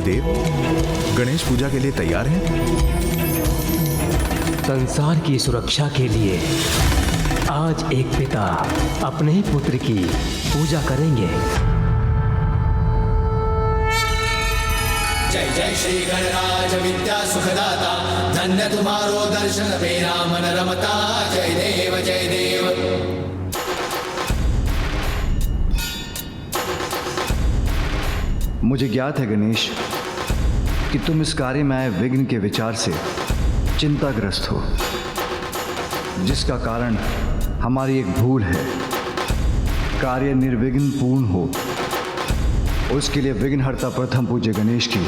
देव, गणेश पूजा के लिए तैयार हैं? संसार की सुरक्षा के लिए आज एक पिता अपने ही पुत्र की पूजा करेंगे। जय जय श्री गणराज विद्या सुखदाता, धन्य तुम्हारो दर्शन मेरा मन रमता। जय देव जय देव। मुझे ज्ञात है गणेश कि तुम इस कार्य में आए विघ्न के विचार से चिंताग्रस्त हो, जिसका कारण हमारी एक भूल है। कार्य निर्विघ्न पूर्ण हो, उसके लिए विघ्नहर्ता प्रथम पूज्य गणेश की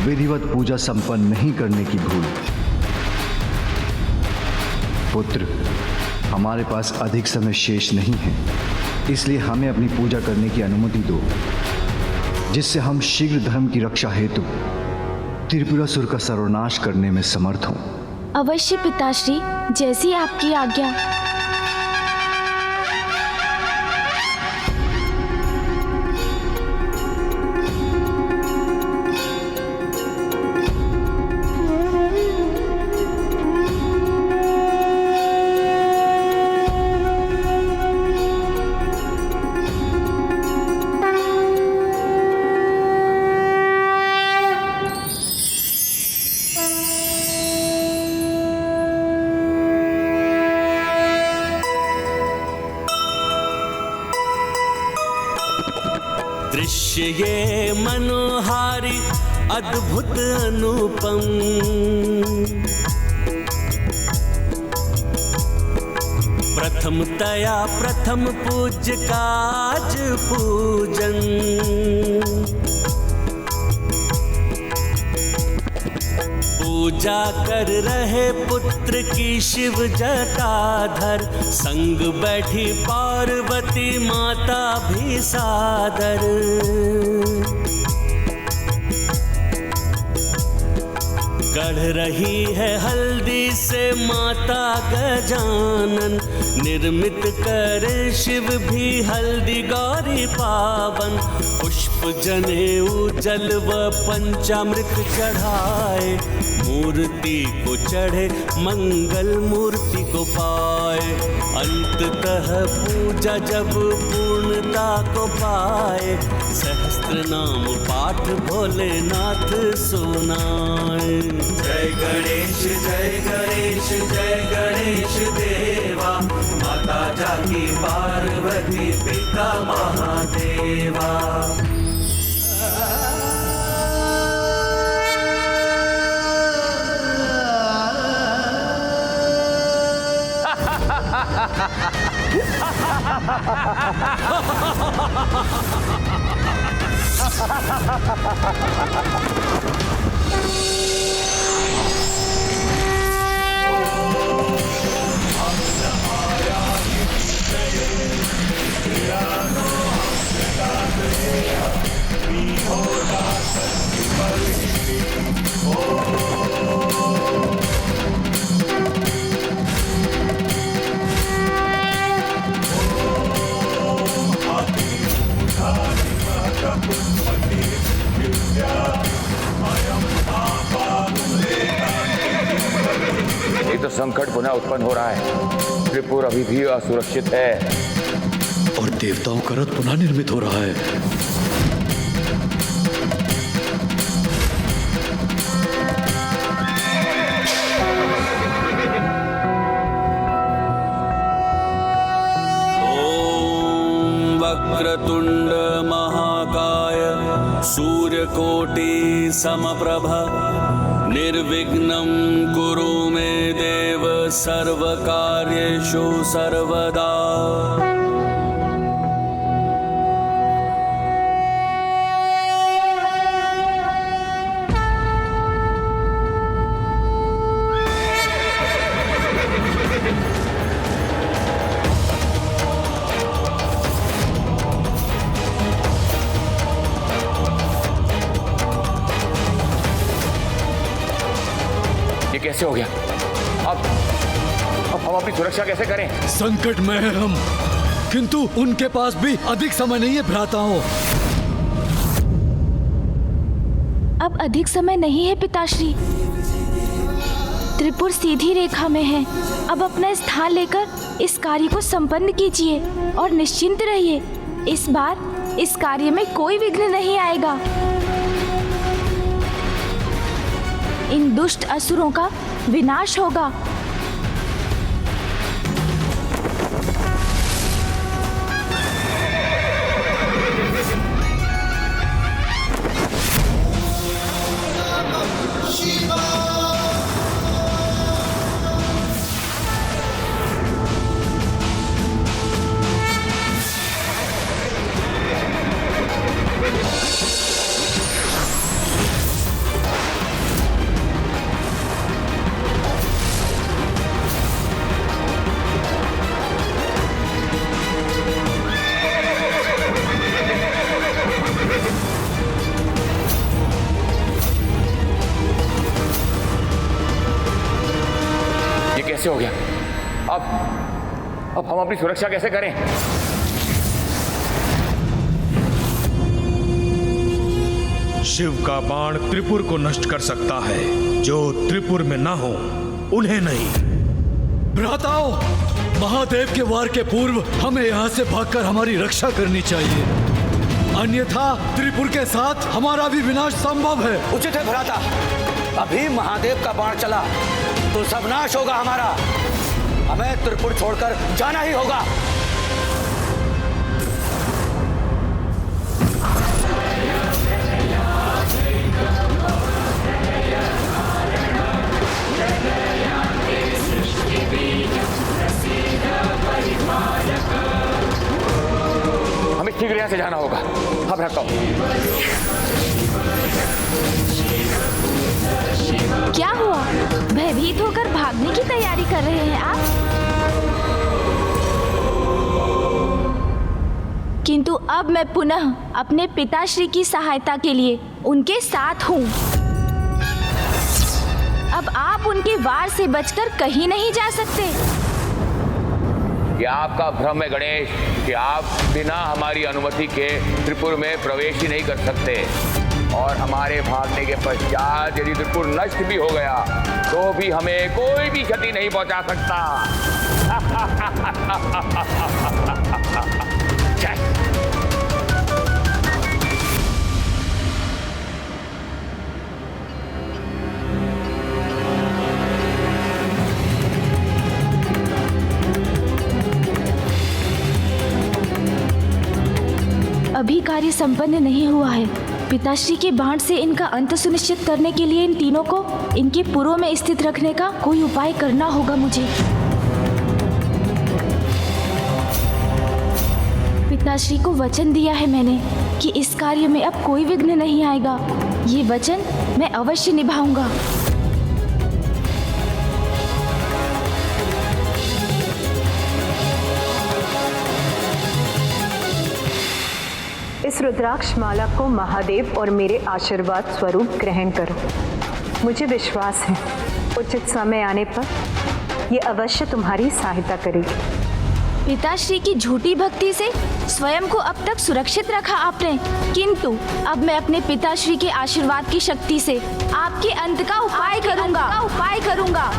विधिवत पूजा संपन्न नहीं करने की भूल। पुत्र, हमारे पास अधिक समय शेष नहीं है, इसलिए हमें अपनी पूजा करने की अनुमति दो, जिससे हम शीघ्र धर्म की रक्षा हेतु त्रिपुरासुर का सर्वनाश करने में समर्थ हों। अवश्य पिताश्री, जैसी आपकी आज्ञा। दृश्य ये मनोहारी अद्भुत अनुपम, प्रथमतया प्रथम पूज्य काज पूजन। पूजा कर रहे पुत्र की शिव जटाधर, संग बैठी पार्वती माता भी सादर। गढ़ रही है हल्दी से माता गजानन, निर्मित करे शिव भी हल्दी गौरी पावन। पुष्प जनेऊ जल व पंचामृत चढ़ाए, मूर्ति को चढ़े मंगल मूर्ति को पाए। अंततः पूजा जब पूर्णता को पाए, सहस्त्र नाम पाठ भोलेनाथ सुनाए। जय गणेश जय गणेश जय गणेश देवा, माता जाकी पार्वती पिता महादेवा। ये तो संकट पुनः उत्पन्न हो रहा है। त्रिपुर अभी भी असुरक्षित है और देवताओं का रथ पुनः निर्मित हो रहा है। ओम वक्रतुंड महाकाय सूर्यकोटि समप्रभ, निर्विघ्नं कुरु मे देव सर्वकार्येषु सर्वदा। ये कैसे हो गया? अब हम अपनी सुरक्षा कैसे करें? संकट में है हम, किंतु उनके पास भी अधिक समय नहीं है भ्राताओं। अब अधिक समय नहीं है पिताश्री। त्रिपुर सीधी रेखा में है। अब अपना स्थान लेकर इस कार्य को संपन्न कीजिए और निश्चिंत रहिए। इस बार इस कार्य में कोई विघ्न नहीं आएगा। इन दुष्ट असुरों का विनाश होगा। कैसे हो गया? अब हम अपनी सुरक्षा कैसे करें? शिव का बाण त्रिपुर को नष्ट कर सकता है। जो त्रिपुर में ना हो उन्हें नहीं। भ्राताओ, महादेव के वार के पूर्व हमें यहाँ से भागकर हमारी रक्षा करनी चाहिए, अन्यथा त्रिपुर के साथ हमारा भी विनाश संभव है। उचित है भ्राता, अभी महादेव का बाण चला तो सब नाश होगा हमारा। हमें त्रिपुर छोड़कर जाना ही होगा। हमें शीघ्र यहाँ से जाना होगा। हाँ भ्राता। क्या हुआ? भयभीत होकर भागने की तैयारी कर रहे हैं आप? किंतु अब मैं पुनः अपने पिताश्री की सहायता के लिए उनके साथ हूँ। अब आप उनके वार से बचकर कहीं नहीं जा सकते। यह आपका भ्रम है गणेश कि आप बिना हमारी अनुमति के त्रिपुर में प्रवेश ही नहीं कर सकते। और हमारे भागने के पश्चात यदि त्रिपुर नष्ट भी हो गया तो भी हमें कोई भी क्षति नहीं पहुंचा सकता। अभी कार्य संपन्न नहीं हुआ है। पिताश्री के बाण से इनका अंत सुनिश्चित करने के लिए इन तीनों को इनके पुरों में स्थित रखने का कोई उपाय करना होगा मुझे। पिताश्री को वचन दिया है मैंने कि इस कार्य में अब कोई विघ्न नहीं आएगा। ये वचन मैं अवश्य निभाऊंगा। इस रुद्राक्ष माला को महादेव और मेरे आशीर्वाद स्वरूप ग्रहण करो। मुझे विश्वास है उचित समय आने पर ये अवश्य तुम्हारी सहायता करेगी। पिताश्री की झूठी भक्ति से स्वयं को अब तक सुरक्षित रखा आपने, किंतु अब मैं अपने पिताश्री के आशीर्वाद की शक्ति से आपके अंत का उपाय करूंगा।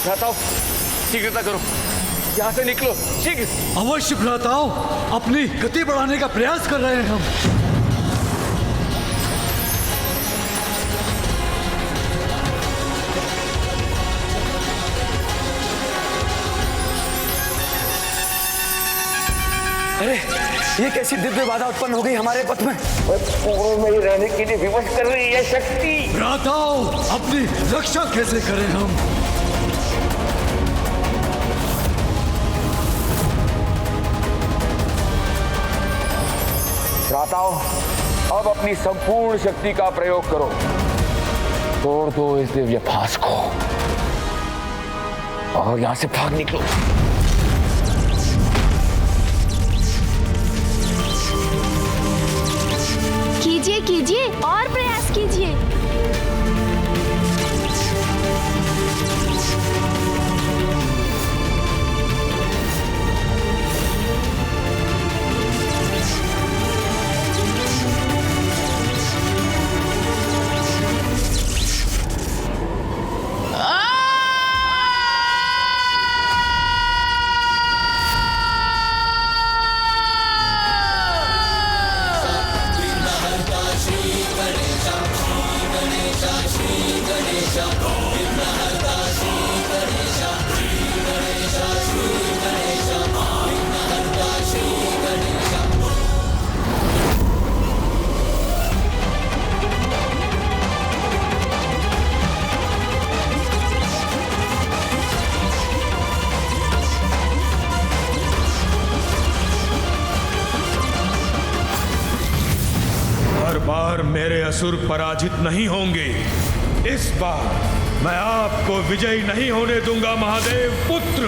भ्राताओं, शीघ्रता करो, यहाँ से निकलो शीघ्र। अवश्य भ्राताओं, अपनी गति बढ़ाने का प्रयास कर रहे हैं हम। अरे ये कैसी दिव्य बाधा उत्पन्न हो गई हमारे पथ में। पूर्व में ही रहने के लिए विवश कर रही है शक्ति। भ्राताओं, अपनी रक्षा कैसे करें हम? भ्राताओं, अब अपनी संपूर्ण शक्ति का प्रयोग करो, तोड़ दो इस दिव्य फास को और यहां से भाग निकलो। कीजिए कीजिए और प्रयास कीजिए। हर बार मेरे असुर पराजित नहीं होंगे। इस बार मैं आपको विजयी नहीं होने दूंगा महादेव पुत्र।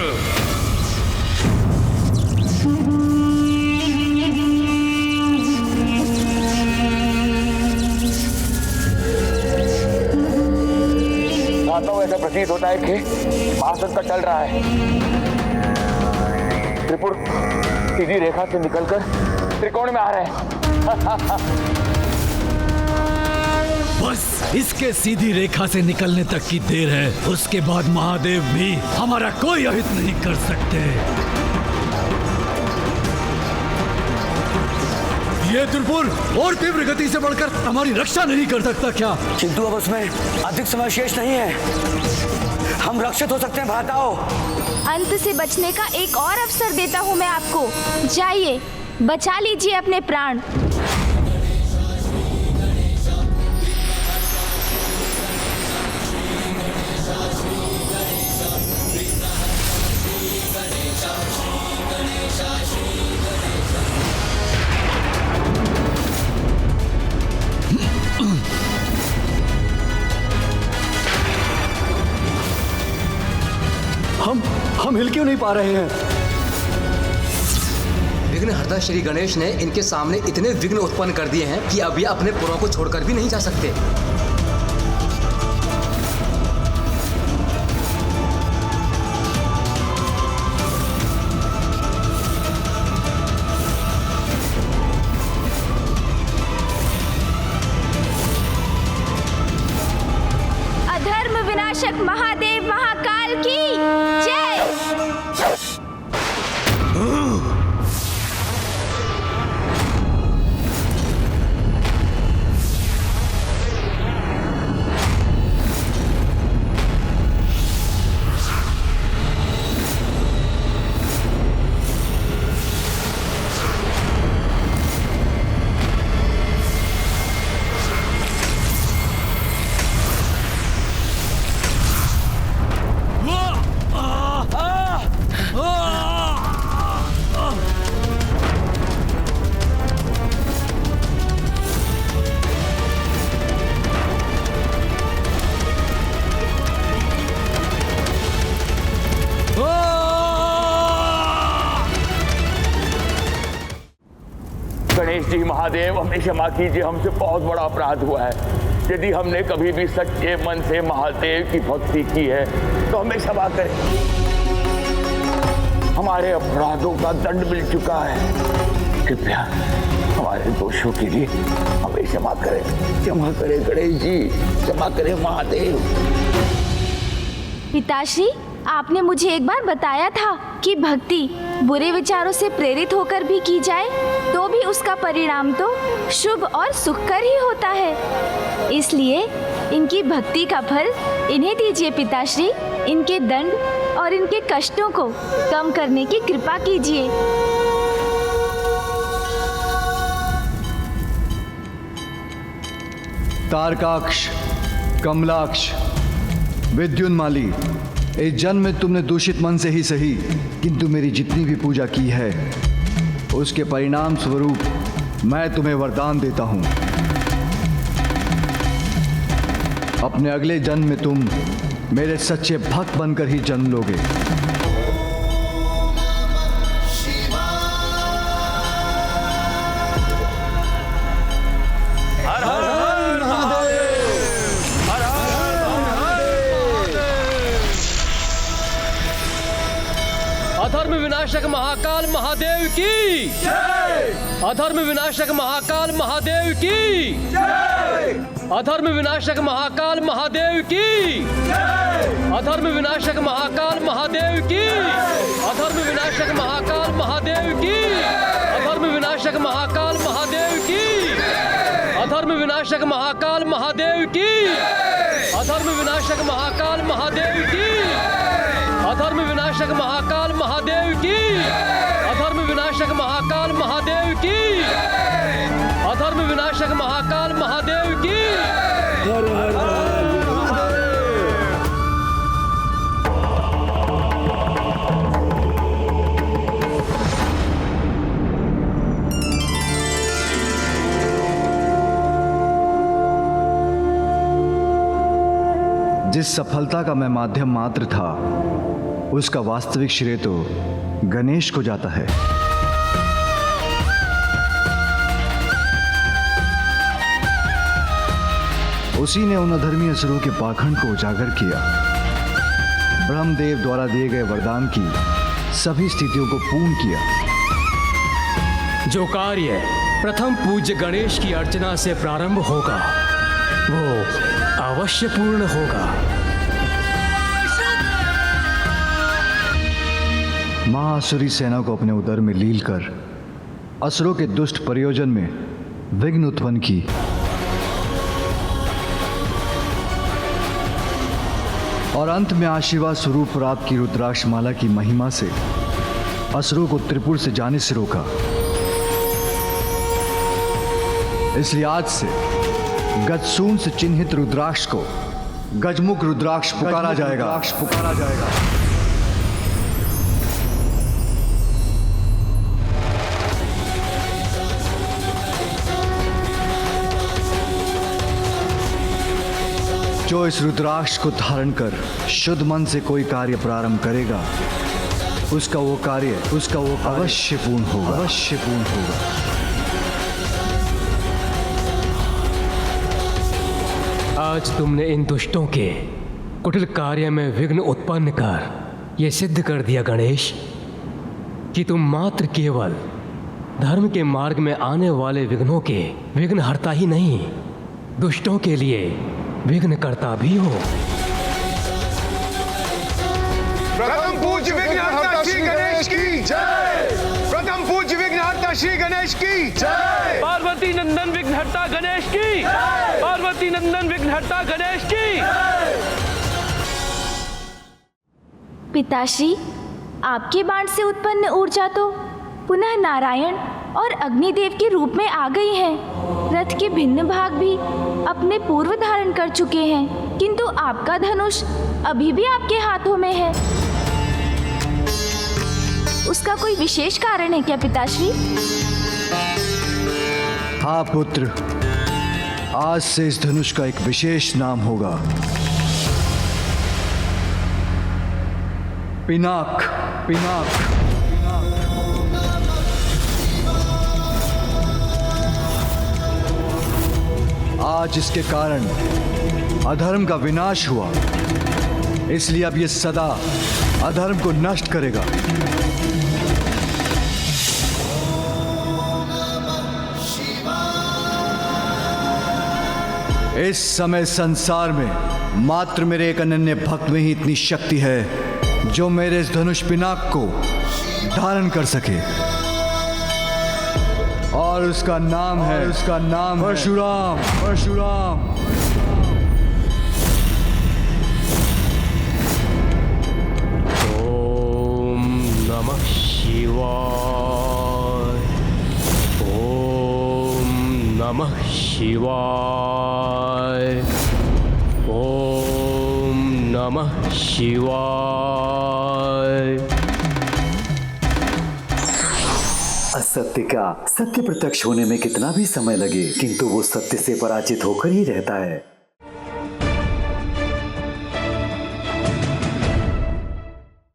ऐसा प्रतीत होता है कि महासंकट चल रहा है। त्रिपुर सीधी रेखा से निकलकर त्रिकोण में आ रहे हैं। बस इसके सीधी रेखा से निकलने तक की देर है, उसके बाद महादेव भी हमारा कोई अहित नहीं कर सकते। ये त्रिपुर और तीव्र गति से बढ़कर हमारी रक्षा नहीं कर सकता क्या? किंतु अब उसमें अधिक समय शेष नहीं है, हम रक्षित हो सकते हैं भ्राताओं। अंत से बचने का एक और अवसर देता हूँ मैं आपको। जाइए, बचा लीजिए अपने प्राण। हम हिल क्यों नहीं पा रहे हैं? विघ्नहर्ता श्री गणेश ने इनके सामने इतने विघ्न उत्पन्न कर दिए हैं कि अब ये अपने पुरों को छोड़कर भी नहीं जा सकते। अधर्म विनाशक महादेव महाकाल की जय। गणेश जी, महादेव, हमें क्षमा कीजिए, हमसे बहुत बड़ा अपराध हुआ है। यदि हमने कभी भी सच्चे मन से महादेव की भक्ति की है तो हमें क्षमा करें। हमारे अपराधों का दंड मिल चुका है, कृपया हमारे दोषों के लिए हमें क्षमा करें। क्षमा करें गणेश जी, क्षमा करें महादेव। पिताश्री, आपने मुझे एक बार बताया था कि भक्ति बुरे विचारों से प्रेरित होकर भी की जाए तो भी उसका परिणाम तो शुभ और सुखकर ही होता है। इसलिए इनकी भक्ति का फल इन्हें दीजिए पिताश्री। इनके दंड और इनके कष्टों को कम करने की कृपा कीजिए। तारकाक्ष, कमलाक्ष, विद्युन्माली, इस जन्म में तुमने दूषित मन से ही सही किंतु मेरी जितनी भी पूजा की है उसके परिणाम स्वरूप मैं तुम्हें वरदान देता हूं, अपने अगले जन्म में तुम मेरे सच्चे भक्त बनकर ही जन्म लोगे। अधर्म विनाशक महाकाल महादेव की जय। अधर्म विनाशक महाकाल महादेव की जय। अधर्म विनाशक महाकाल महादेव की जय। अधर्म विनाशक महाकाल महादेव की। अधर्म विनाशक महाकाल महादेव की। अधर्म विनाशक महाकाल महादेव की। अधर्म विनाशक महाकाल महादेव की। अधर्म विनाशक महाकाल महादेव की। अधर्म विनाशक महाकाल महादेव की। अधर्म विनाशक महाकाल महादेव की। अधर्म विनाशक महाकाल महादेव की। हर हर जिस सफलता का मैं माध्यम मात्र था, उसका वास्तविक श्रेय तो गणेश को जाता है। उसी ने उन अधर्मी असुरों के पाखंड को उजागर किया। ब्रह्मदेव द्वारा दिए गए वरदान की सभी स्थितियों को पूर्ण किया। जो कार्य प्रथम पूज्य गणेश की अर्चना से प्रारंभ होगा, वो अवश्य पूर्ण होगा। महाअसुरी सेना को अपने उदर में लील कर असुरों के दुष्ट प्रयोजन में विघ्न उत्पन्न की। और अंत में आशीर्वाद स्वरूप प्राप्त की रुद्राक्ष माला की महिमा से असुरों को त्रिपुर से जाने से रोका। इसलिए आज से गजसून से चिन्हित रुद्राक्ष को गजमुख रुद्राक्ष पुकारा जाएगा। जो इस रुद्राक्ष को धारण कर शुद्ध मन से कोई कार्य प्रारंभ करेगा, उसका वो कार्य अवश्य पूर्ण होगा। आज तुमने इन दुष्टों के कुटिल कार्य में विघ्न उत्पन्न कर ये सिद्ध कर दिया गणेश कि तुम मात्र केवल धर्म के मार्ग में आने वाले विघ्नों के विघ्न हरता ही नहीं, दुष्टों के लिए विघ्नकर्ता भी हो। प्रथम पूज्य विघ्नहर्ता श्री गणेश की जय। प्रथम पूज्य विघ्नहर्ता श्री गणेश की जय। पार्वती नंदन विघ्नहर्ता गणेश की जय। पार्वती नंदन विघ्नहर्ता गणेश की जय। पिताश्री, आपके बाण से उत्पन्न ऊर्जा तो पुनः नारायण और अग्निदेव के रूप में आ गई है। रथ के भिन्न भाग भी अपने पूर्व धारण कर चुके हैं, किंतु आपका धनुष अभी भी आपके हाथों में है। उसका कोई विशेष कारण है क्या पिताश्री? हाँ पुत्र, आज से इस धनुष का एक विशेष नाम होगा, पिनाक। आज इसके कारण अधर्म का विनाश हुआ, इसलिए अब ये सदा अधर्म को नष्ट करेगा। इस समय संसार में मात्र मेरे एक अनन्य भक्त में ही इतनी शक्ति है जो मेरे इस धनुष पिनाक को धारण कर सके, और उसका नाम है परशुराम। ओम नमः शिवाय। ओम नमः शिवाय। ओम नमः शिवाय। असत्य का सत्य प्रत्यक्ष होने में कितना भी समय लगे, किंतु वो सत्य से पराजित होकर ही रहता है।